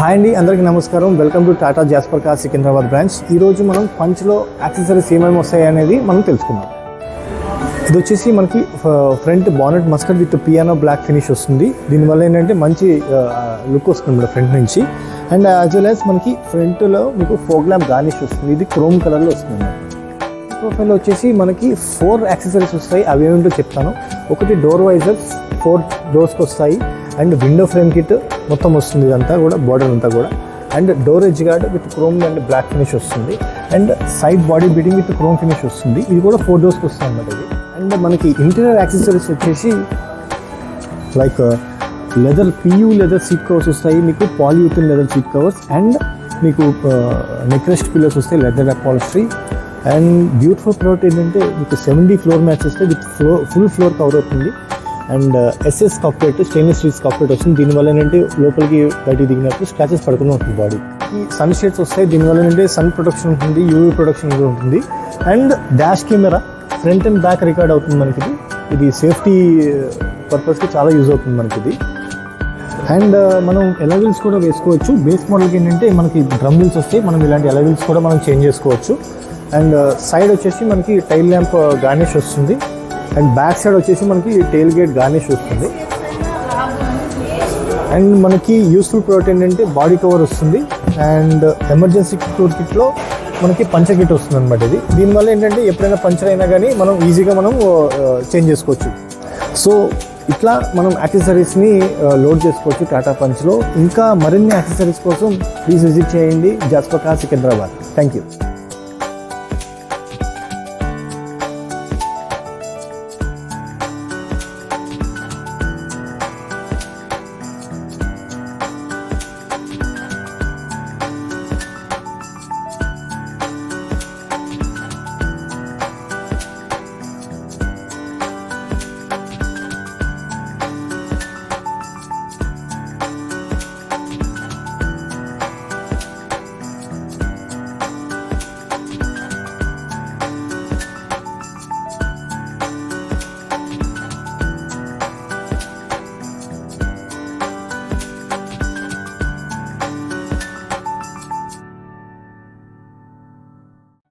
Hi అండి, అందరికీ నమస్కారం. Welcome to Tata Jasper cars Secunderabad branch. ఈరోజు మనం పంచ్లో యాక్సెసరీస్ ఏమేమి వస్తాయి అనేది మనం తెలుసుకుందాం. ఇది వచ్చేసి మనకి front bonnet mascot with piano black finish వస్తుంది. దీనివల్ల ఏంటంటే మంచి లుక్ వస్తుంది ఫ్రంట్ నుంచి. అండ్ యాజ్ వెల్ యాజ్ మనకి ఫ్రంట్లో మీకు ఫోగ్ ల్యాంప్ గార్నిష్ వస్తుంది. ఇది క్రోమ్ కలర్లో వస్తుంది. ప్రొఫైల్లో వచ్చేసి మనకి 4 యాక్సెసరీస్ వస్తాయి. అవి ఏమిటో చెప్తాను. ఒకటి డోర్ వైజర్స్ 4 డోర్స్కి వస్తాయి. అండ్ విండో ఫ్రేమ్ కిట్ మొత్తం వస్తుంది. ఇదంతా కూడా బార్డర్ అంతా కూడా. And door edge guard with chrome and black finish వస్తుంది. And side body beading with chrome finish వస్తుంది. ఇది కూడా 4 డోర్స్కి వస్తుంది అన్నమాట ఇది. అండ్ మనకి ఇంటీరియర్ యాక్సెసరీస్ వచ్చేసి like leather PU leather seat covers వస్తాయి మీకు, పాలియూథిన్ లెదర్ సీట్ కవర్స్. అండ్ మీకు నెక్ రెస్ట్ పిల్లర్స్ వస్తాయి లెదర్ అపాలిస్ట్రీ. అండ్ బ్యూటిఫుల్ ప్రోడక్ట్ ఏంటంటే మీకు 70 ఫ్లోర్ మ్యాట్స్ వస్తాయి విత్ ఫుల్ ఫ్లోర్ కవర్ అవుతుంది. And SS cockpit stainless steel cockpit వస్తుంది. దీనివల్ల ఏంటంటే లోపలికి బయటికి దిగినప్పుడు స్క్రాచెస్ పడకుండా ఉంటుంది బాడీ. ఈ సన్ షేడ్స్ వస్తాయి. దీనివల్ల ఏంటంటే సన్ ప్రొటెక్షన్ ఉంటుంది, UV ప్రొటెక్షన్ కూడా ఉంటుంది. And dash camera front and back record అవుతుంది మనకి. ఇది సేఫ్టీ పర్పస్కి చాలా యూజ్ అవుతుంది మనకి ఇది. అండ్ మనం ఎలవీల్స్ కూడా వేసుకోవచ్చు. బేస్ మోడల్కి ఏంటంటే మనకి డ్రమ్ వీల్స్ వస్తాయి. మనం ఇలాంటి ఎలవీల్స్ కూడా మనం చేంజ్ చేసుకోవచ్చు. అండ్ సైడ్ వచ్చేసి మనకి టైల్ ల్యాంప్ గార్నిష్ వస్తుంది. అండ్ బ్యాక్ సైడ్ వచ్చేసి మనకి టెయిల్ గేట్ గార్నిష్ వస్తుంది. అండ్ మనకి యూస్ఫుల్ ప్రోడక్ట్ ఏంటంటే బాడీ కవర్ వస్తుంది. అండ్ ఎమర్జెన్సీ టూర్ కిట్లో మనకి పంచర్ కిట్ వస్తుంది అనమాట ఇది. దీనివల్ల ఏంటంటే ఎప్పుడైనా పంచర్ అయినా కానీ మనం ఈజీగా మనం చేంజ్ చేసుకోవచ్చు. సో ఇట్లా మనం యాక్సెసరీస్ని లోడ్ చేసుకోవచ్చు టాటా పంచ్లో. ఇంకా మరిన్ని యాక్సెసరీస్ కోసం ప్లీజ్ విజిట్ చేయండి Jasper cars Secunderabad. Thank you.